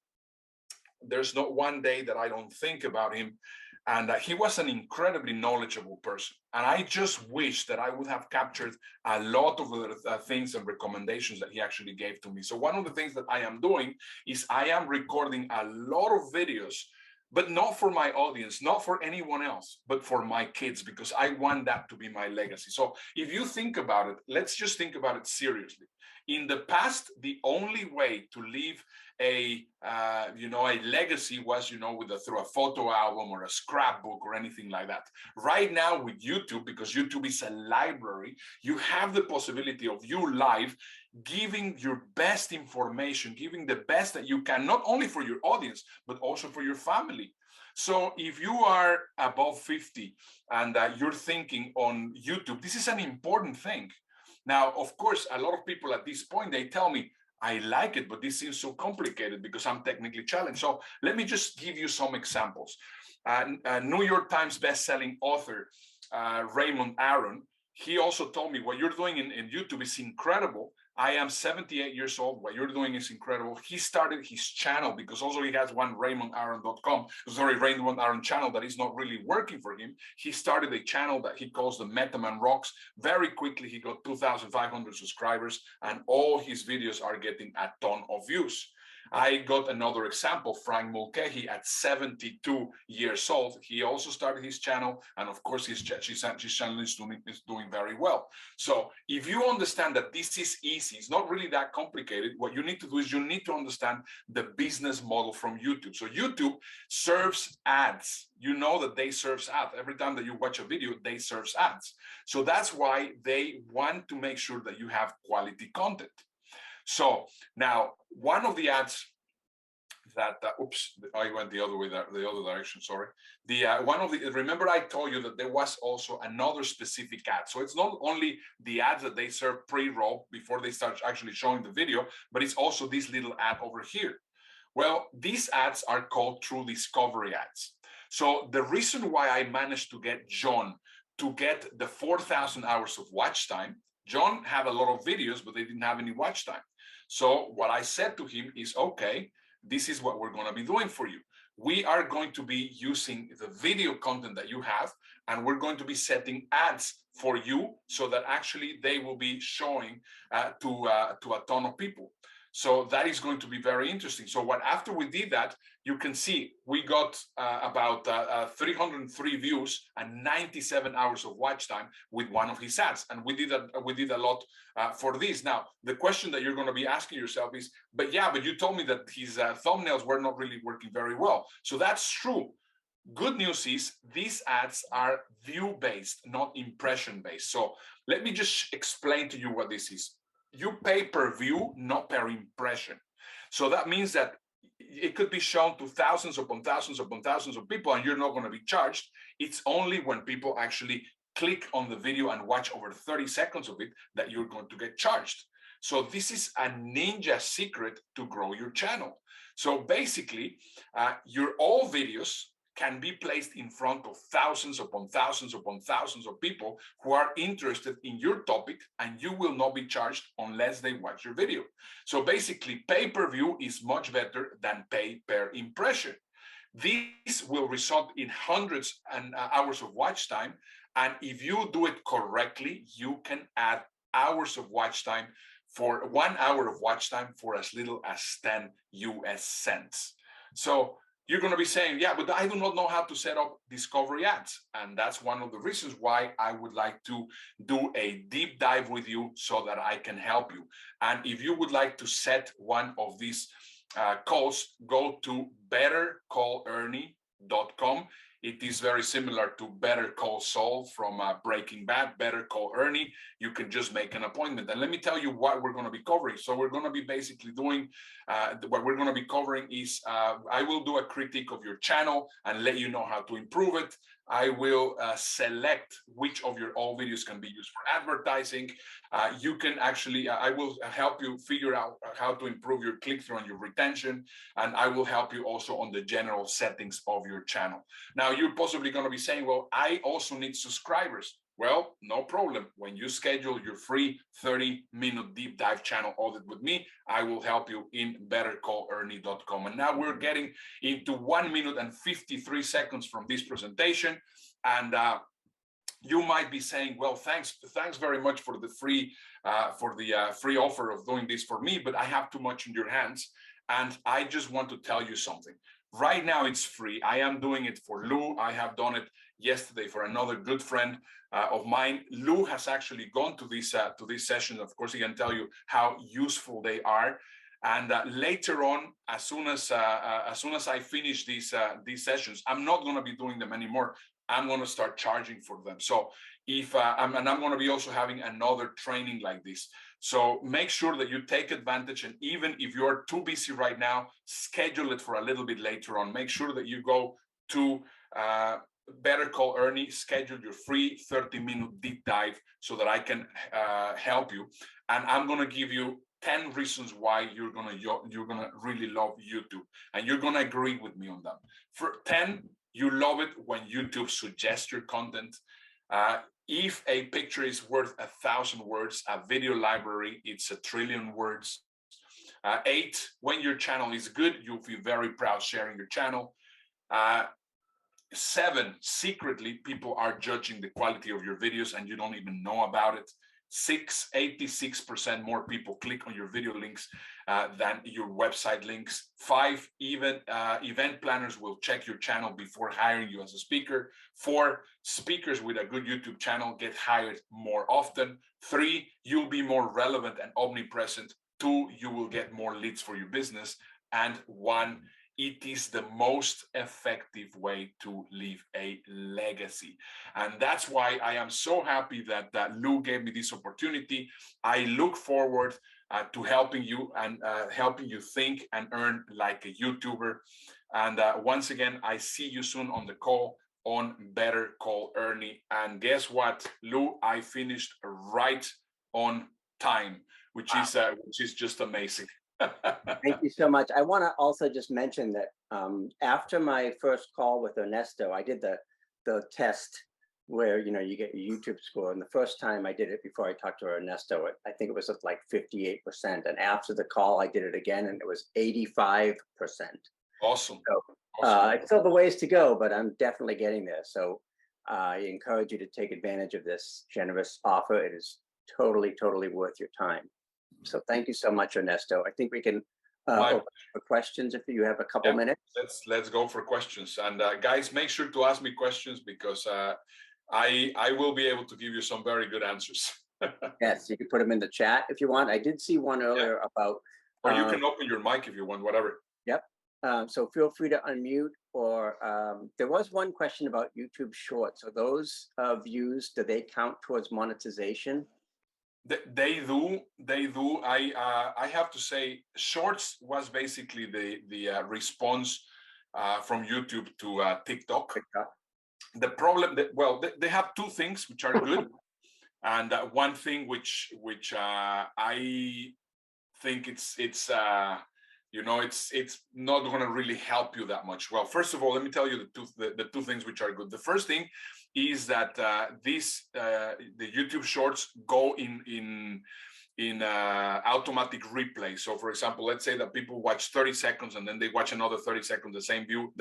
There's not one day that I don't think about him. And he was an incredibly knowledgeable person. And I just wish that I would have captured a lot of the things and recommendations that he actually gave to me. So one of the things that I am doing is I am recording a lot of videos but not for my audience, not for anyone else, but for my kids, because I want that to be my legacy. So if you think about it, let's just think about it seriously. In the past, the only way to leave a a legacy was through a photo album or a scrapbook or anything like that. Right now with YouTube, because YouTube is a library, you have the possibility of you live giving your best information, giving the best that you can, not only for your audience, but also for your family. So if you are above 50 and you're thinking on YouTube, this is an important thing. Now, of course, a lot of people at this point, they tell me, I like it, but this seems so complicated because I'm technically challenged. So let me just give you some examples. New York Times best-selling author, Raymond Aron, he also told me, what you're doing in YouTube is incredible. I am 78 years old. What you're doing is incredible. He started his channel because also he has one RaymondAaron.com, Raymond Aron channel that is not really working for him. He started a channel that he calls the Metaman Rocks. Very quickly, he got 2,500 subscribers and all his videos are getting a ton of views. I got another example, Frank Mulcahy at 72 years old. He also started his channel, and of course, his channel is doing very well. So if you understand that this is easy, it's not really that complicated, what you need to do is you need to understand the business model from YouTube. So YouTube serves ads. You know that they serve ads. Every time that you watch a video, they serve ads. So that's why they want to make sure that you have quality content. So now, one of the ads that, oops, I went the other way, the other direction, sorry. Remember I told you that there was also another specific ad. So it's not only the ads that they serve pre-roll before they start actually showing the video, but it's also this little ad over here. Well, these ads are called True Discovery ads. So the reason why I managed to get John to get the 4,000 hours of watch time, John had a lot of videos, but they didn't have any watch time. So what I said to him is, okay, this is what we're going to be doing for you. We are going to be using the video content that you have, and we're going to be setting ads for you so that actually they will be showing to a ton of people. So that is going to be very interesting. So after we did that, you can see we got about 303 views and 97 hours of watch time with one of his ads, and we did a lot for this. Now, the question that you're going to be asking yourself is, but you told me that his thumbnails were not really working very well. So that's true. Good news is these ads are view-based, not impression-based. So let me just explain to you what this is. You pay per view, not per impression. So that means that it could be shown to thousands upon thousands upon thousands of people and you're not going to be charged. It's only when people actually click on the video and watch over 30 seconds of it that you're going to get charged. So this is a ninja secret to grow your channel. So basically, your all videos can be placed in front of thousands upon thousands upon thousands of people who are interested in your topic, and you will not be charged unless they watch your video. So basically, pay-per-view is much better than pay per impression. This will result in hundreds and hours of watch time, and if you do it correctly, you can add hours of watch time for 1 hour of watch time for as little as 10 US cents. So you're going to be saying, yeah, but I do not know how to set up discovery ads. And that's one of the reasons why I would like to do a deep dive with you so that I can help you. And if you would like to set one of these calls, go to bettercallernie.com. It is very similar to Better Call Saul from Breaking Bad, Better Call Ernie. You can just make an appointment. And let me tell you what we're going to be covering. So we're going to be basically doing, what we're going to be covering is, I will do a critique of your channel and let you know how to improve it. I will select which of your all videos can be used for advertising. You can actually, I will help you figure out how to improve your click-through and your retention. And I will help you also on the general settings of your channel. Now, you're possibly going to be saying, well, I also need subscribers. Well, no problem. When you schedule your free 30-minute deep dive channel audit with me, I will help you in bettercallernie.com. And now we're getting into 1 minute and 53 seconds from this presentation. And you might be saying, well, thanks very much for the free free offer of doing this for me, but I have too much in your hands. And I just want to tell you something. Right now it's free. I am doing it for Lou. I have done it yesterday for another good friend of mine. Lou has actually gone to these sessions. Of course, he can tell you how useful they are. And later on, as soon as I finish these sessions, I'm not going to be doing them anymore. I'm going to start charging for them. So if and I'm going to be also having another training like this. So make sure that you take advantage, and even if you're too busy right now, schedule it for a little bit later on. Make sure that you go to Better Call Ernie, schedule your free 30-minute deep dive so that I can help you. And I'm going to give you 10 reasons why you're gonna really love YouTube, and you're gonna agree with me on that. For 10, you love it when YouTube suggests your content. If a picture is worth 1,000 words, a video library, it's 1,000,000,000,000 words. 8, when your channel is good, you'll feel very proud sharing your channel. 7, secretly, people are judging the quality of your videos and you don't even know about it. 6, 86% more people click on your video links than your website links. 5, even event planners will check your channel before hiring you as a speaker. 4, speakers with a good YouTube channel get hired more often. 3, you'll be more relevant and omnipresent. 2, you will get more leads for your business. And 1, it is the most effective way to leave a legacy. And that's why I am so happy that Lou gave me this opportunity. I look forward to helping you and helping you think and earn like a YouTuber. And once again, I see you soon on the call on Better Call Ernie. And guess what, Lou? I finished right on time, which is just amazing. Thank you so much. I want to also just mention that after my first call with Ernesto, I did the test where you get your YouTube score. And the first time I did it before I talked to Ernesto, I think it was at like 58%. And after the call, I did it again, and it was 85%. Awesome. So awesome. it's still the ways to go, but I'm definitely getting there. So I encourage you to take advantage of this generous offer. It is totally, totally worth your time. So thank you so much, Ernesto. I think we can open for questions if you have a couple minutes. Let's go for questions. And guys, make sure to ask me questions, because I will be able to give you some very good answers. Yes, you can put them in the chat if you want. I did see one earlier about. Or you can open your mic if you want, whatever. Yep. So feel free to unmute. Or there was one question about YouTube Shorts. Are those views, do they count towards monetization? They do. I have to say, Shorts was basically the response from YouTube to TikTok. The problem that they have two things which are good, and one thing which I think it's not going to really help you that much. Well, first of all, let me tell you the two things which are good. The first thing is that the YouTube Shorts go in automatic replay. So, for example, let's say that people watch 30 seconds and then they watch another 30 seconds, the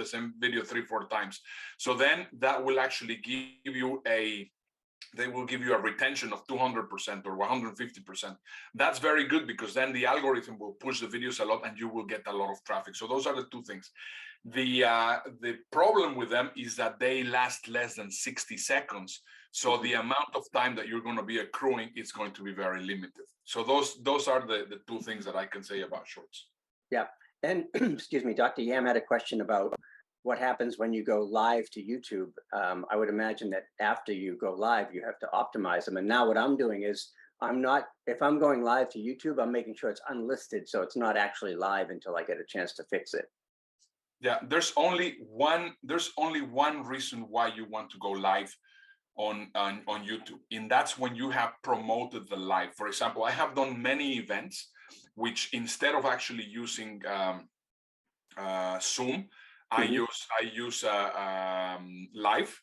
same video 3-4 times. So then that will actually give you they will give you a retention of 200% or 150%. That's very good, because then the algorithm will push the videos a lot and you will get a lot of traffic. So those are the two things. The problem with them is that they last less than 60 seconds. So the amount of time that you're going to be accruing is going to be very limited. So those are the two things that I can say about Shorts. Yeah. And excuse me, Dr. Yam had a question about what happens when you go live to YouTube. I would imagine that after you go live, you have to optimize them. And now what I'm doing is if I'm going live to YouTube, I'm making sure it's unlisted, so it's not actually live until I get a chance to fix it. Yeah, there's only one reason why you want to go live on YouTube, and that's when you have promoted the live. For example, I have done many events which, instead of actually using Zoom, I use live,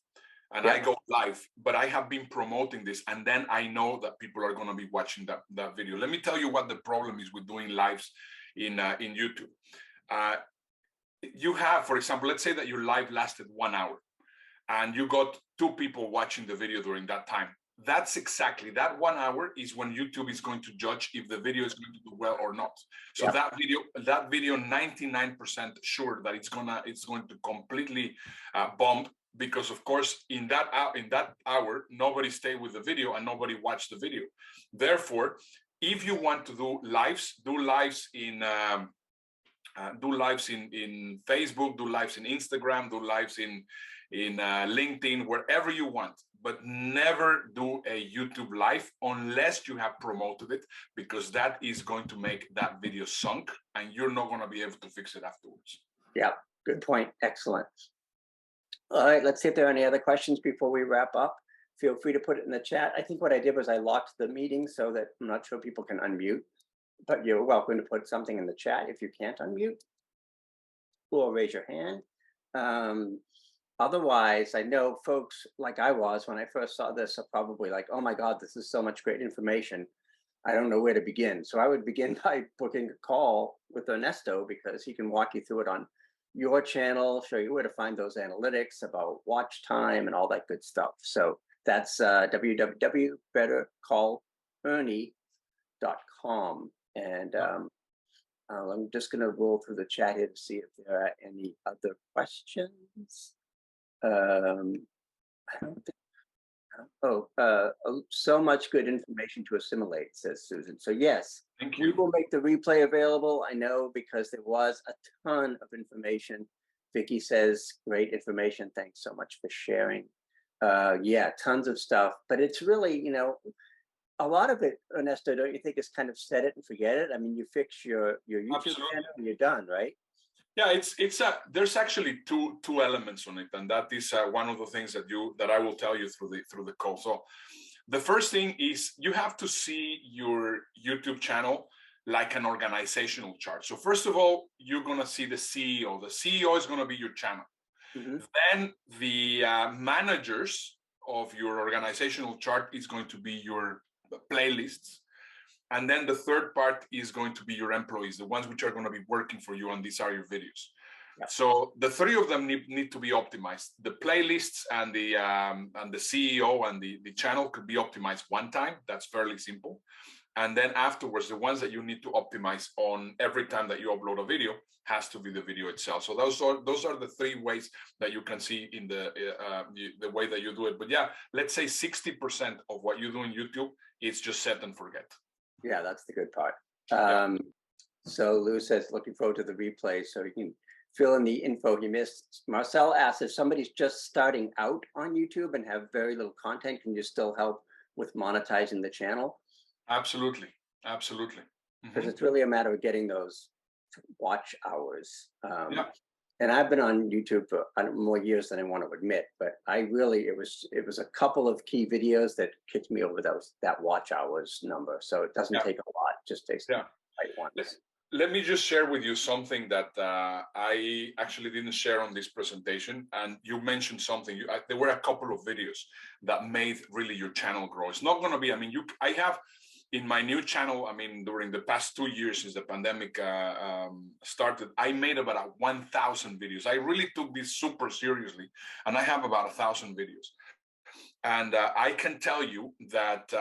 and I go live, but I have been promoting this, and then I know that people are going to be watching that video. Let me tell you what the problem is with doing lives in YouTube. You have, for example, let's say that your live lasted 1 hour and you got 2 people watching the video during that time. that's exactly that 1 hour is when YouTube is going to judge if the video is going to do well or not. So Yeah. that video, 99% sure that it's going to completely bomb, because of course in that hour nobody stayed with the video and nobody watched the video. Therefore, if you want to do lives in Facebook, do lives in Instagram, do lives in LinkedIn, wherever you want, but never do a YouTube live unless you have promoted it, because that is going to make that video sunk and you're not going to be able to fix it afterwards. Yeah, good point. Excellent. All right, let's see if there are any other questions before we wrap up. Feel free to put it in the chat. I think what I did was I locked the meeting so that I'm not sure people can unmute, but you're welcome to put something in the chat if you can't unmute, or raise your hand. Otherwise, I know folks like I was when I first saw this are probably like, oh my God, this is so much great information. I don't know where to begin. So I would begin by booking a call with Ernesto, because he can walk you through it on your channel, show you where to find those analytics about watch time and all that good stuff. So that's www.bettercallernie.com. And I'm just going to roll through the chat here to see if there are any other questions. I don't think. So much good information to assimilate, says Susan. So yes, Thank you. we will make the replay available. I know, because there was a ton of information. Vicky says, great information. Thanks so much for sharing. Yeah, tons of stuff, but it's really, a lot of it, Ernesto, don't you think, is kind of set it and forget it? I mean, you fix your YouTube Absolutely. channel and you're done, right? Yeah, there's actually two elements on it, and that is one of the things that I will tell you through the call. So the first thing is you have to see your YouTube channel like an organizational chart. So first of all, you're gonna see the CEO. The CEO is gonna be your channel. Mm-hmm. Then the managers of your organizational chart is going to be your playlists. And then the third part is going to be your employees, the ones which are going to be working for you, and these are your videos. Yeah. So the three of them need to be optimized. The playlists and the CEO and the channel could be optimized one time. That's fairly simple. And then afterwards, the ones that you need to optimize on every time that you upload a video has to be the video itself. So those are the three ways that you can see in the way that you do it. But yeah, let's say 60% of what you do in YouTube is just set and forget. Yeah, that's the good part. So Lou says, looking forward to the replay so you can fill in the info you missed. Marcel asks, if somebody's just starting out on YouTube and have very little content, can you still help with monetizing the channel? Absolutely. Absolutely. Because it's really a matter of getting those watch hours. And I've been on YouTube for more years than I want to admit, but it was a couple of key videos that kicked me over that watch hours number. So it doesn't take a lot, just takes the right ones. Let me just share with you something that I actually didn't share on this presentation. And you mentioned something. There were a couple of videos that made really your channel grow. It's not going to be, I have in my new channel, during the past 2 years since the pandemic started, I made about 1,000 videos. I really took this super seriously, and I have about 1,000 videos. And I can tell you that,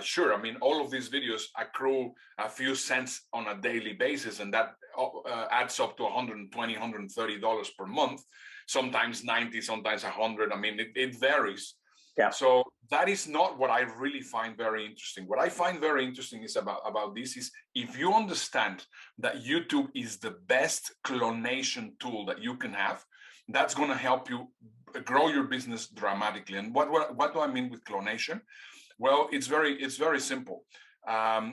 sure, all of these videos accrue a few cents on a daily basis, and that adds up to $120, $130 per month, sometimes 90, sometimes 100. It varies. Yeah. So that is not what I really find very interesting. What I find very interesting is about this is if you understand that YouTube is the best clonation tool that you can have, that's going to help you grow your business dramatically. And what do I mean with clonation? Well, it's very simple. Let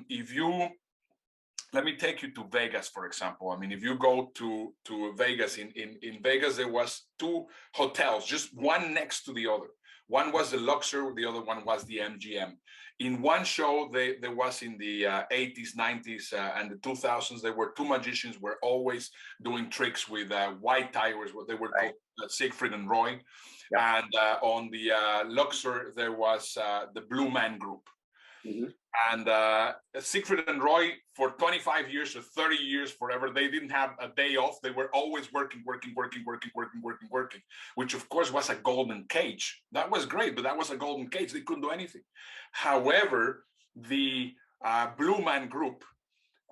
me take you to Vegas, for example. If you go to Vegas, in Vegas, there was 2 hotels, just one next to the other. One was the Luxor, the other one was the MGM. In one show, there was in the 80s, 90s, and the 2000s, there were 2 magicians were always doing tricks with white tigers, what they were called Siegfried and Roy. Yeah. And on the Luxor, there was the Blue Man Group. Mhm. And Siegfried and Roy, for 25 years or 30 years, forever, they didn't have a day off. They were always working, which of course was a golden cage. That was great, but that was a golden cage. They couldn't do anything. However, the Blue Man Group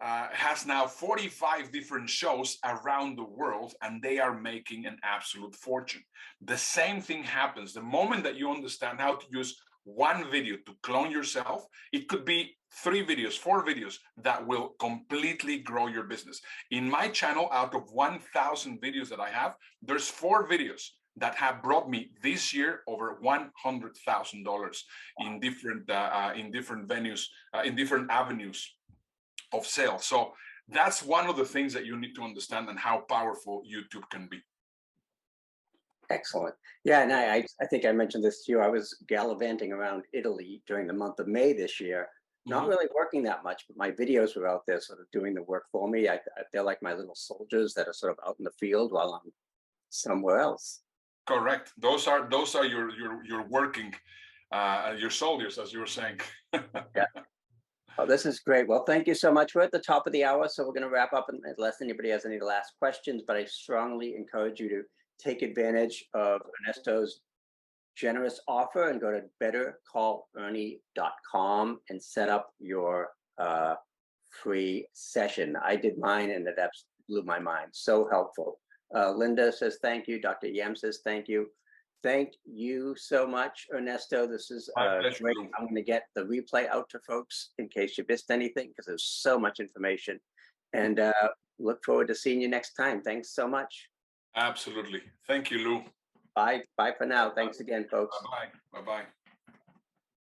has now 45 different shows around the world, and they are making an absolute fortune. The same thing happens the moment that you understand how to use one video to clone yourself. It could be 3 videos, 4 videos that will completely grow your business. In my channel, out of 1,000 videos that I have, there's 4 videos that have brought me this year over $100,000 in different venues, in different avenues of sales. So that's one of the things that you need to understand, and how powerful YouTube can be. Excellent. Yeah, and I think I mentioned this to you. I was gallivanting around Italy during the month of May this year, not really working that much, but my videos were out there sort of doing the work for me. They're like my little soldiers that are sort of out in the field while I'm somewhere else. Correct. Those are your working your soldiers, as you were saying. Yeah. Oh, this is great. Well, thank you so much. We're at the top of the hour, so we're going to wrap up unless anybody has any last questions. But I strongly encourage you to take advantage of Ernesto's generous offer and go to bettercallernie.com and set up your free session. I did mine, and it absolutely blew my mind. So helpful. Linda says thank you. Dr. Yam says thank you. Thank you so much, Ernesto. This is great. I'm going to get the replay out to folks in case you missed anything, because there's so much information. And look forward to seeing you next time. Thanks so much. Absolutely. Thank you, Lou. Bye. Bye for now. Thanks again, folks. Bye-bye. Bye-bye.